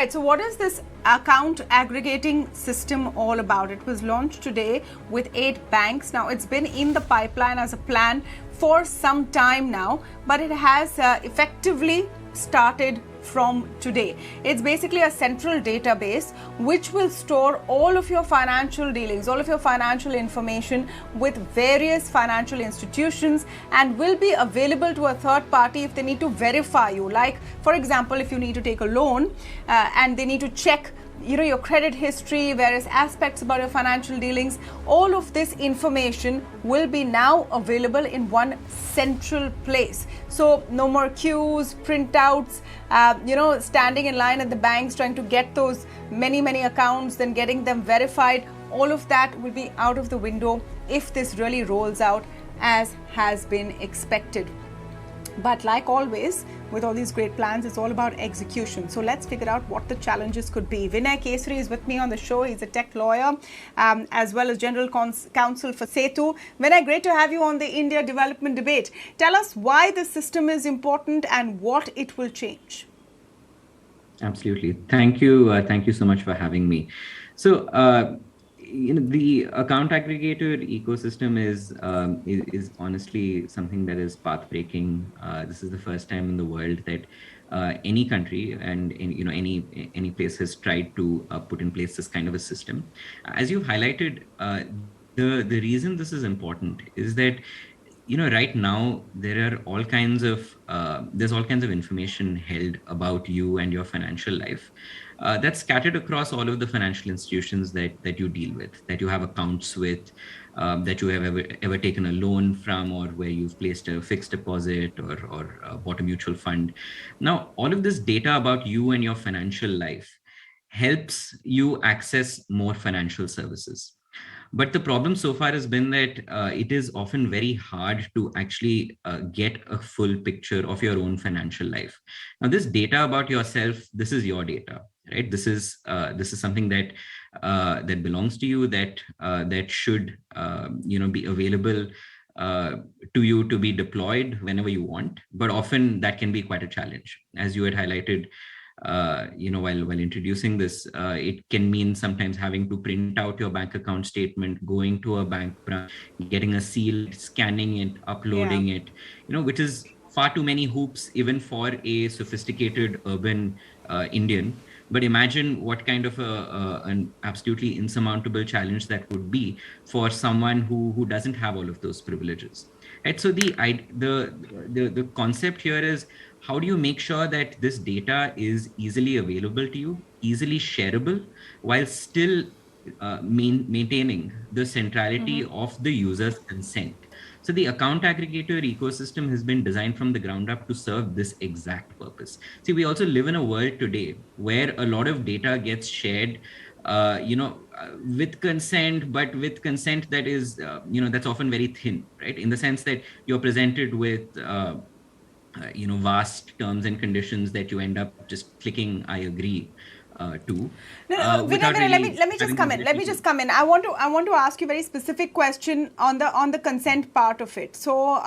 Right, so what is this account aggregating system all about? It was launched today with 8 banks. Now, it's been in the pipeline as a plan for some time now, but it has effectively started from today. It's basically a central database which will store all of your financial dealings, all of your financial information with various financial institutions, and will be available to a third party if they need to verify you. Like, for example, if you need to take a loan and they need to check your credit history, various aspects about your financial dealings, all of this information will be now available in one central place. So no more queues, printouts, standing in line at the banks trying to get those many accounts, then getting them verified. All of that will be out of the window if this really rolls out as has been expected. But like always, with all these great plans, it's all about execution. So let's figure out what the challenges could be. Vinay Kesari is with me on the show. He's a tech lawyer as well as general counsel for Setu. Vinay, great to have you on the India Development Debate. Tell us why this system is important and what it will change. Absolutely. Thank you. Thank you so much for having me. So, the account aggregator ecosystem is honestly something that is path-breaking. This is the first time in the world that any country and any place has tried to put in place this kind of a system. As you've highlighted, the reason this is important is that right now there are all kinds of there's all kinds of information held about you and your financial life that's scattered across all of the financial institutions that you deal with, that you have accounts with, that you have ever taken a loan from, or where you've placed a fixed deposit or bought a mutual fund. Now, all of this data about you and your financial life helps you access more financial services. But the problem so far has been that it is often very hard to actually get a full picture of your own financial life. Now, this data about yourself, this is your data, right? This is something that that belongs to you, that should be available to you to be deployed whenever you want. But often that can be quite a challenge, as you had highlighted. While introducing this, it can mean sometimes having to print out your bank account statement, going to a bank branch, getting a seal, scanning it, uploading it, which is far too many hoops even for a sophisticated urban Indian. But imagine what kind of an absolutely insurmountable challenge that would be for someone who doesn't have all of those privileges. Right. So the concept here is, how do you make sure that this data is easily available to you, easily shareable, while still maintaining the centrality of the user's consent? So the account aggregator ecosystem has been designed from the ground up to serve this exact purpose. See, we also live in a world today where a lot of data gets shared with consent, but with consent that is, that's often very thin, right? In the sense that you're presented with vast terms and conditions that you end up just clicking "I agree" to. Vinay, let me just come in. Let me just come in. I want to ask you a very specific question on the consent part of it. So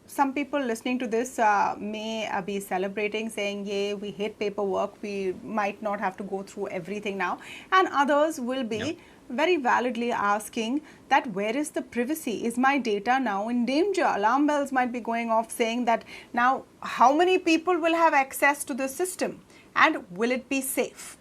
some people listening to this may be celebrating, saying, "Yay, we hate paperwork. We might not have to go through everything now," and others will be very validly asking that, where is the privacy? Is my data now in danger? Alarm bells might be going off saying that now how many people will have access to the system, and will it be safe?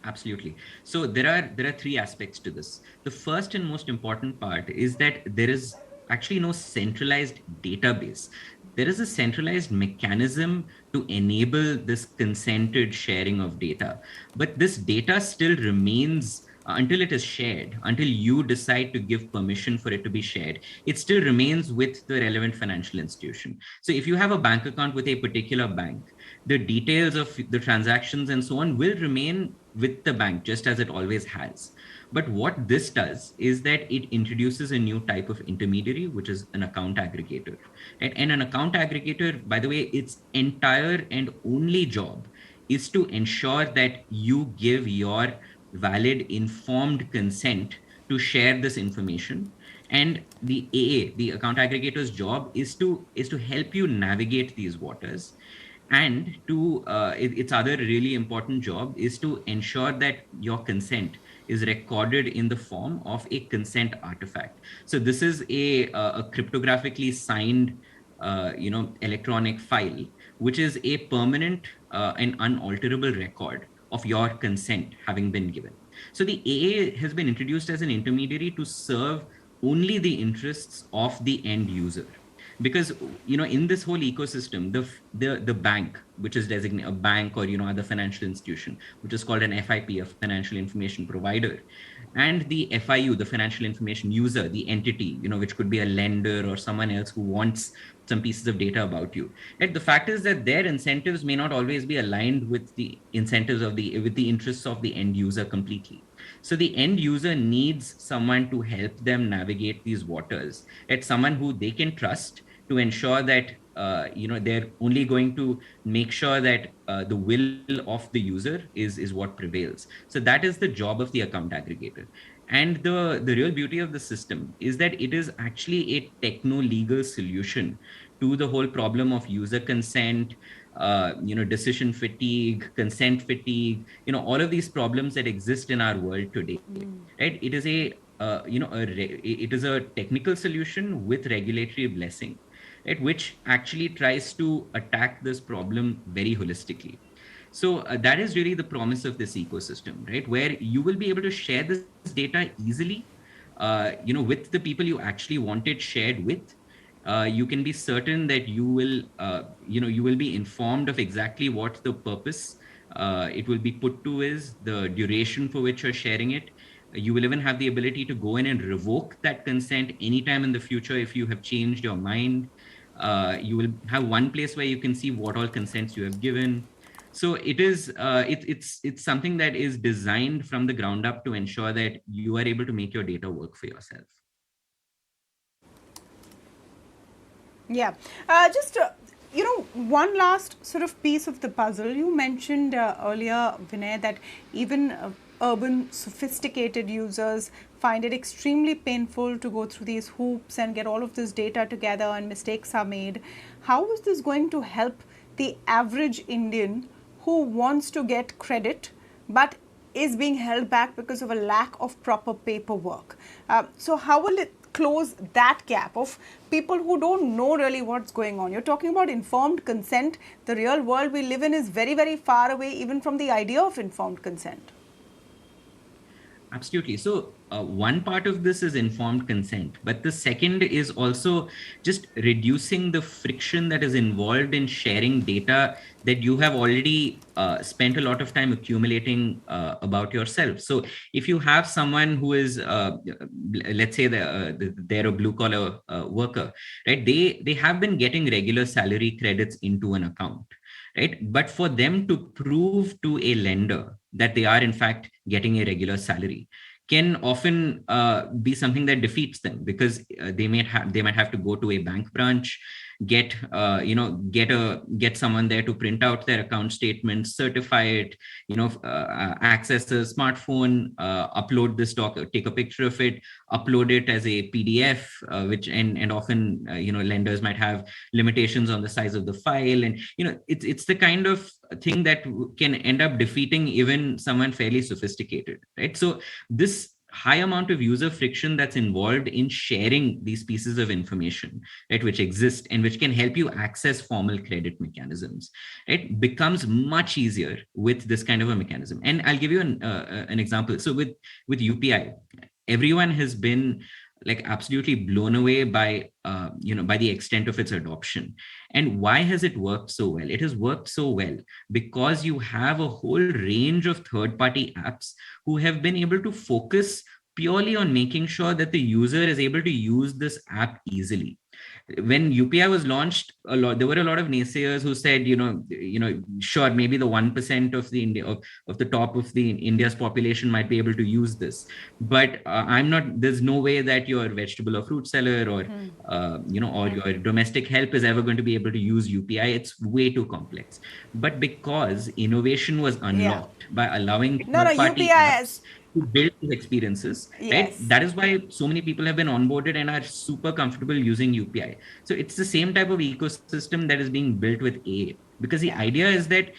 Absolutely. So there are three aspects to this. The first and most important part is that there is actually no centralized database. There is a centralized mechanism to enable this consented sharing of data. But this data still remains, until it is shared, until you decide to give permission for it to be shared, it still remains with the relevant financial institution. So if you have a bank account with a particular bank, the details of the transactions and so on will remain with the bank, just as it always has. But what this does is that it introduces a new type of intermediary, which is an account aggregator. And an account aggregator, by the way, its entire and only job is to ensure that you give your valid, informed consent to share this information. And the AA, the account aggregator's job, is to help you navigate these waters. And to its other really important job is to ensure that your consent is recorded in the form of a consent artifact. So this is a cryptographically signed electronic file, which is a permanent and unalterable record of your consent having been given. So the AA has been introduced as an intermediary to serve only the interests of the end user, because in this whole ecosystem, the bank, which is designated a bank, or other financial institution, which is called an FIP, a financial information provider, and the FIU, the financial information user, the entity, which could be a lender or someone else who wants some pieces of data about you. And the fact is that their incentives may not always be aligned with the incentives with the interests of the end user completely. So the end user needs someone to help them navigate these waters, at someone who they can trust, to ensure that they're only going to make sure that the will of the user is what prevails. So that is the job of the account aggregator. And the real beauty of the system is that it is actually a techno legal solution to the whole problem of user consent, decision fatigue, consent fatigue, all of these problems that exist in our world today. Right? It is it is a technical solution with regulatory blessing, right, which actually tries to attack this problem very holistically. So that is really the promise of this ecosystem, right, where you will be able to share this data easily, with the people you actually want it shared with. You can be certain that you will be informed of exactly what the purpose it will be put to is, the duration for which you're sharing it. You will even have the ability to go in and revoke that consent anytime in the future if you have changed your mind. You will have one place where you can see what all consents you have given. So it is it's something that is designed from the ground up to ensure that you are able to make your data work for yourself. Yeah. Just, one last sort of piece of the puzzle. You mentioned earlier, Vinay, that even urban, sophisticated users find it extremely painful to go through these hoops and get all of this data together, and mistakes are made. How is this going to help the average Indian who wants to get credit but is being held back because of a lack of proper paperwork? So how will it close that gap of people who don't know really what's going on? You're talking about informed consent. The real world we live in is very, very far away even from the idea of informed consent. Absolutely. So one part of this is informed consent, but the second is also just reducing the friction that is involved in sharing data that you have already spent a lot of time accumulating about yourself. So if you have someone who is, let's say they're a blue collar worker, right? They have been getting regular salary credits into an account. Right. But for them to prove to a lender that they are in fact getting a regular salary can often be something that defeats them, because they might have to go to a bank branch, get someone there to print out their account statement, certify it, access a smartphone, upload this doc, take a picture of it, upload it as a PDF, which and often lenders might have limitations on the size of the file, and it's the kind of thing that can end up defeating even someone fairly sophisticated, right? So this high amount of user friction that's involved in sharing these pieces of information, right, which exist and which can help you access formal credit mechanisms, it becomes much easier with this kind of a mechanism. And I'll give you an example. So with UPI, everyone has been like absolutely blown away by by the extent of its adoption. And why has it worked so well? It has worked so well because you have a whole range of third-party apps who have been able to focus purely on making sure that the user is able to use this app easily. When UPI was launched, there were a lot of naysayers who said, sure, maybe the 1% of the of the top of the India's population might be able to use this, but there's no way that your vegetable or fruit seller or or your domestic help is ever going to be able to use UPI. It's way too complex. But because innovation was unlocked by allowing third-party apps. to build these experiences, right? Yes. That is why so many people have been onboarded and are super comfortable using UPI. So it's the same type of ecosystem that is being built with AA, because the Yeah. idea is that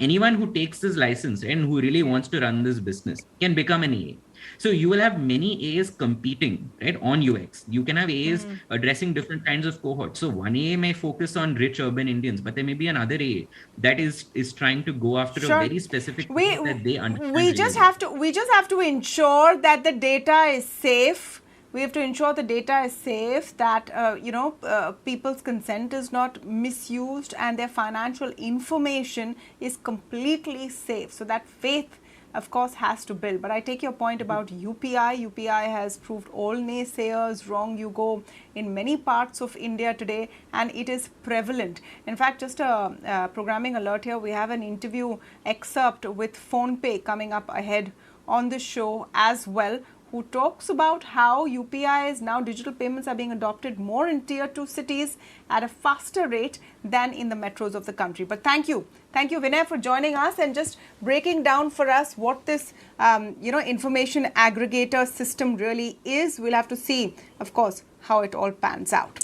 anyone who takes this license and who really wants to run this business can become an AA. So you will have many AAs competing, right, on UX. You can have AAs addressing different kinds of cohorts. So one AA may focus on rich urban Indians, but there may be another AA that is trying to go after a Sure. very specific We thing that they understand we really just well. have to ensure that the data is safe. We have to ensure the data is safe, that people's consent is not misused and their financial information is completely safe. So that faith, of course, has to build. But I take your point about UPI. UPI has proved all naysayers wrong. You go in many parts of India today and it is prevalent. In fact, just a programming alert here, we have an interview excerpt with PhonePe coming up ahead on the show as well, who talks about how UPIs, now digital payments, are being adopted more in tier 2 cities at a faster rate than in the metros of the country. But thank you Vinay, for joining us and just breaking down for us what this information aggregator system really is. We'll have to see, of course, how it all pans out.